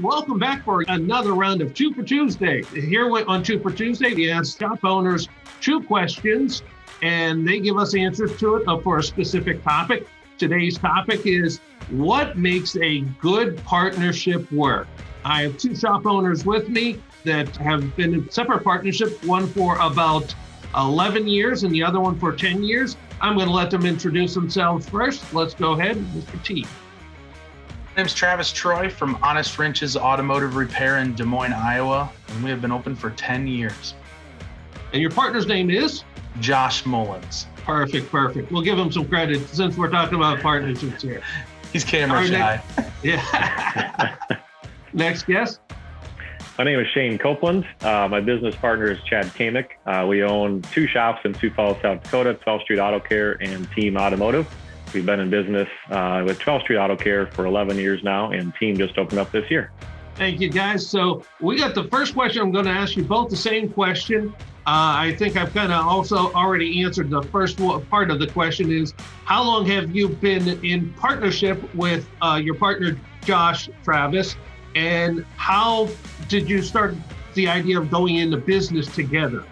welcome back for another round of Two for Tuesday. Here on Two for Tuesday, we ask shop owners two questions, and they give us answers to it for a specific topic. Today's topic is, what makes a good partnership work? I have two shop owners with me that have been in separate partnerships, one for about 11 years and the other one for 10 years. I'm going to let them introduce themselves first. Let's go ahead, Mr. T. My name's Travis Troy from Honest Wrenches Automotive Repair in Des Moines, Iowa, and we have been open for 10 years. And your partner's name is? Josh Mullins. Perfect. We'll give him some credit since we're talking about partnerships here. He's camera shy. Yeah. Next guest. My name is Shane Copeland. My business partner is Chad Kamick. We own two shops in Sioux Falls, South Dakota, 12th Street Auto Care and Team Automotive. We've been in business with 12th Street Auto Care for 11 years now, and Team just opened up this year. Thank you, guys. So we got the first question. I'm going to ask you both the same question. I think I've kind of also already answered the first part of the question is, how long have you been in partnership with your partner, Josh, Travis? And how did you start the idea of going into business together?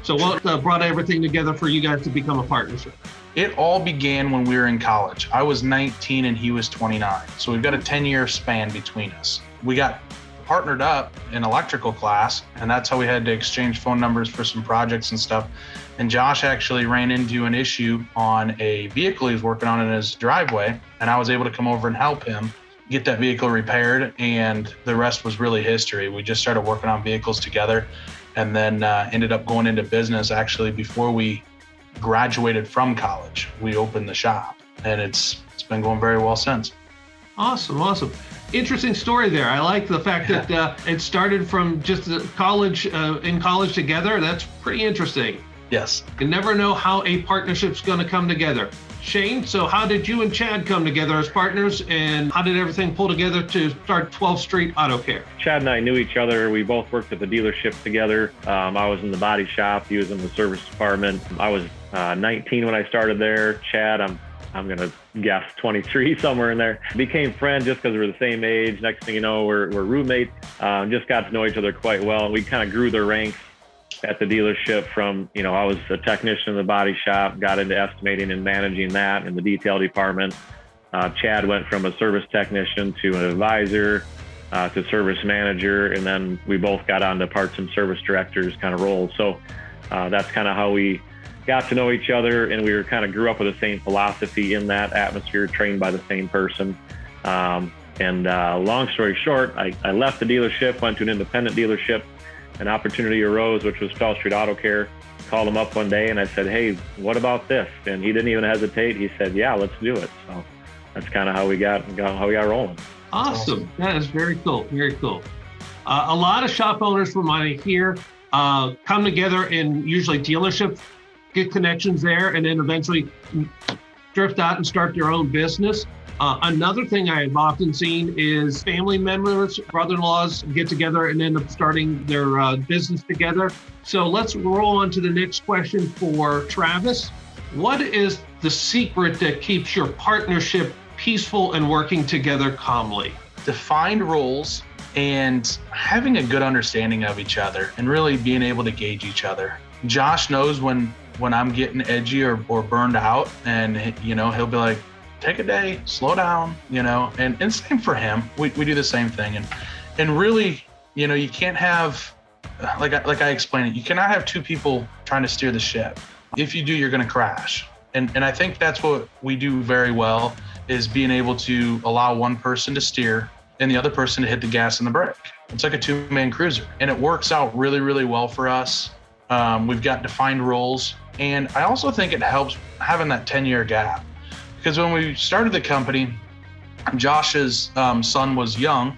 So what brought everything together for you guys to become a partnership? It all began when we were in college. I was 19 and he was 29. So we've got a 10-year span between us. We got partnered up in electrical class, and that's how we had to exchange phone numbers for some projects and stuff. And Josh actually ran into an issue on a vehicle he was working on in his driveway, and I was able to come over and help him get that vehicle repaired, and the rest was really history. We just started working on vehicles together, and then ended up going into business actually before we graduated from college. We opened the shop, and it's been going very well since. Awesome. Interesting story there. I like the fact that it started from just college, in college together. That's pretty interesting. Yes. You never know how a partnership's going to come together. Shane, so how did you and Chad come together as partners, and how did everything pull together to start 12th Street Auto Care? Chad and I knew each other. We both worked at the dealership together. I was in the body shop. He was in the service department. I was 19 when I started there. Chad, I'm going to guess 23, somewhere in there. Became friends just because we're the same age. Next thing you know, we're roommates. Just got to know each other quite well. And we kind of grew the ranks at the dealership from, I was a technician in the body shop, got into estimating and managing that in the detail department. Chad went from a service technician to an advisor to service manager. And then we both got onto parts and service directors kind of roles. So that's kind of how we got to know each other, and we kind of grew up with the same philosophy in that atmosphere, trained by the same person. Long story short, I left the dealership, went to an independent dealership. An opportunity arose, which was 12th Street Auto Care. Called him up one day and I said, "Hey, what about this?" And he didn't even hesitate. He said, "Yeah, let's do it." So that's kind of how we got rolling. Awesome. That is very cool. Very cool. A lot of shop owners from what I hear come together in usually dealerships, get connections there, and then eventually drift out and start their own business. Another thing I've often seen is family members, brother-in-laws get together and end up starting their business together. So let's roll on to the next question for Travis. What is the secret that keeps your partnership peaceful and working together calmly? Defined roles and having a good understanding of each other and really being able to gauge each other. Josh knows when I'm getting edgy or burned out, and he'll be like, "Take a day, slow down," and same for him. We do the same thing, and really, you can't have, like I explained it, you cannot have two people trying to steer the ship. If you do, you're going to crash. And I think that's what we do very well, is being able to allow one person to steer and the other person to hit the gas and the brake. It's like a two-man cruiser, and it works out really, really well for us. We've got defined roles, and I also think it helps having that 10-year gap. Because when we started the company, Josh's son was young,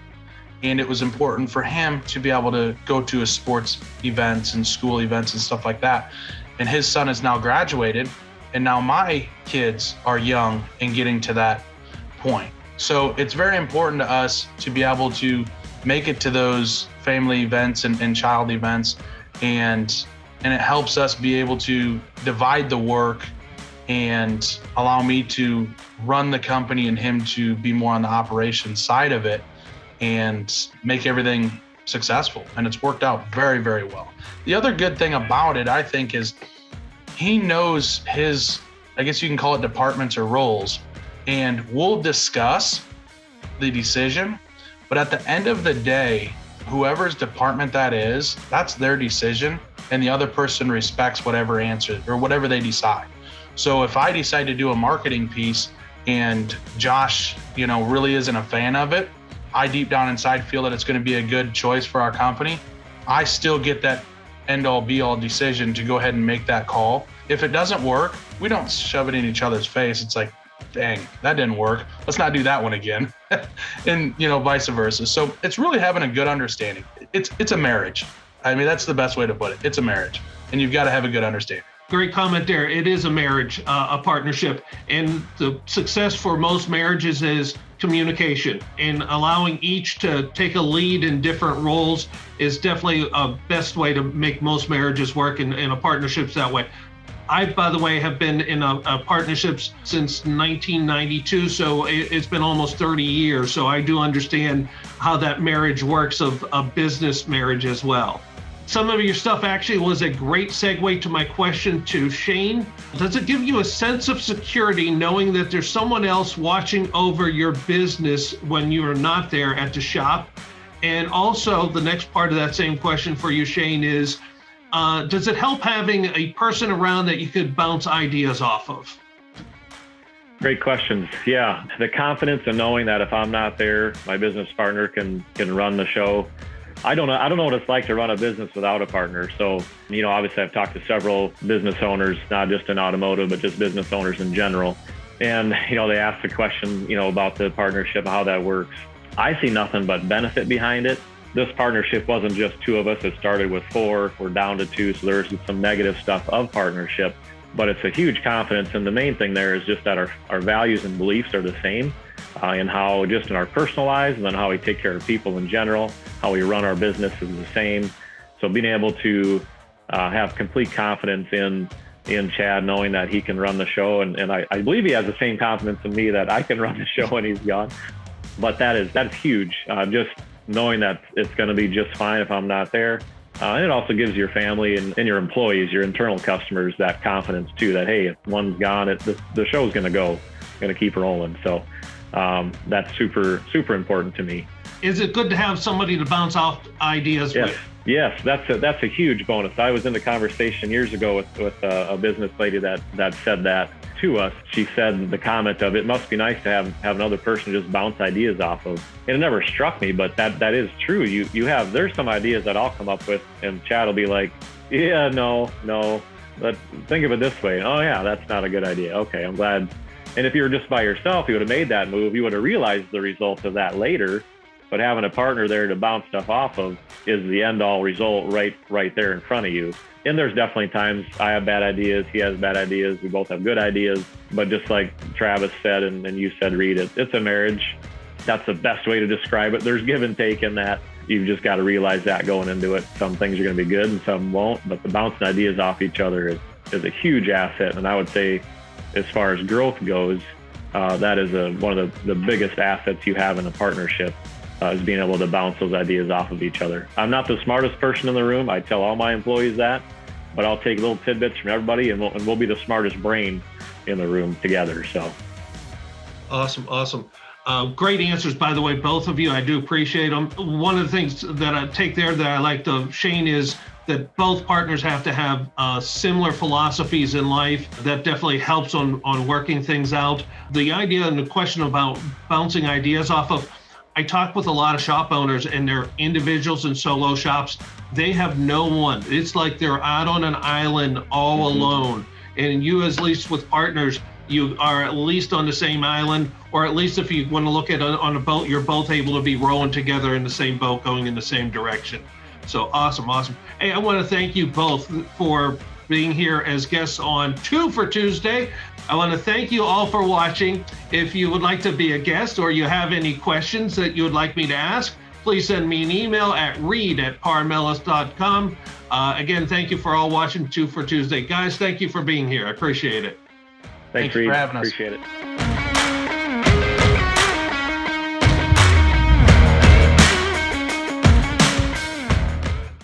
and it was important for him to be able to go to his sports events and school events and stuff like that. And his son is now graduated, and now my kids are young and getting to that point. So it's very important to us to be able to make it to those family events and child events, and it helps us be able to divide the work and allow me to run the company and him to be more on the operations side of it. and make everything successful. And it's worked out very, very well. The other good thing about it, I think, is he knows his, I guess you can call it departments or roles, and we'll discuss the decision. But at the end of the day, whoever's department that is, that's their decision. And the other person respects whatever answer or whatever they decide. So if I decide to do a marketing piece and Josh, really isn't a fan of it, I deep down inside feel that it's going to be a good choice for our company. I still get that end all be all decision to go ahead and make that call. If it doesn't work, we don't shove it in each other's face. It's like, dang, that didn't work. Let's not do that one again. And, vice versa. So it's really having a good understanding. It's a marriage. I mean, that's the best way to put it. It's a marriage, and you've got to have a good understanding. Great comment there. It is a marriage, a partnership. And the success for most marriages is communication, and allowing each to take a lead in different roles is definitely a best way to make most marriages work in a partnerships that way. I, by the way, have been in a partnerships since 1992, so it's been almost 30 years. So I do understand how that marriage works of a business marriage as well. Some of your stuff actually was a great segue to my question to Shane. Does it give you a sense of security knowing that there's someone else watching over your business when you are not there at the shop? And also the next part of that same question for you, Shane, is does it help having a person around that you could bounce ideas off of? Great questions. Yeah, the confidence in knowing that if I'm not there, my business partner can run the show. I don't know what it's like to run a business without a partner. So, obviously I've talked to several business owners, not just in automotive, but just business owners in general. And, they ask the question, about the partnership, how that works. I see nothing but benefit behind it. This partnership wasn't just two of us. It started with 4. We're down to 2. So there's some negative stuff of partnership, but it's a huge confidence. And the main thing there is just that our values and beliefs are the same. And how just in our personal lives, and then how we take care of people in general, how we run our business is the same. So being able to have complete confidence in Chad, knowing that he can run the show, and I believe he has the same confidence in me that I can run the show when he's gone. But that's huge. Just knowing that it's going to be just fine if I'm not there. And it also gives your family and your employees, your internal customers, that confidence too, that, hey, if one's gone, the show's going to go, going to keep rolling. So that's super, super important to me. Is it good to have somebody to bounce off ideas with? Yes, that's a huge bonus. I was in a conversation years ago with a business lady that said that to us. She said the comment of, it must be nice to have another person just bounce ideas off of. And it never struck me, but that is true. There's some ideas that I'll come up with, and Chad will be like, yeah, no, but think of it this way. Oh yeah, that's not a good idea. Okay, I'm glad. And if you were just by yourself, you would have made that move. You would have realized the result of that later. But having a partner there to bounce stuff off of is the end all result right there in front of you. And there's definitely times I have bad ideas, he has bad ideas, we both have good ideas. But just like Travis said, and you said, Reed, it's a marriage. That's the best way to describe it. There's give and take in that. You've just got to realize that going into it. Some things are going to be good and some won't. But the bouncing ideas off each other is a huge asset. And I would say, as far as growth goes, that is one of the biggest assets you have in a partnership. Is being able to bounce those ideas off of each other. I'm not the smartest person in the room. I tell all my employees that, but I'll take little tidbits from everybody, and we'll be the smartest brain in the room together. So, awesome. Great answers, by the way, both of you. I do appreciate them. One of the things that I take there that I liked of Shane is that both partners have to have similar philosophies in life. That definitely helps on working things out. The idea and the question about bouncing ideas off of, I talk with a lot of shop owners, and they're individuals and solo shops. They have no one. It's like they're out on an island all alone. And you, at least with partners, you are at least on the same island, or at least if you want to look at it on a boat, you're both able to be rowing together in the same boat, going in the same direction. So awesome. Hey, I want to thank you both for being here as guests on Two for Tuesday. I want to thank you all for watching. If you would like to be a guest, or you have any questions that you would like me to ask, please send me an email at reed@parmelis.com. Again, thank you for all watching Two for Tuesday. Guys, thank you for being here. I appreciate it. Thanks, Reed. For having us. Appreciate it.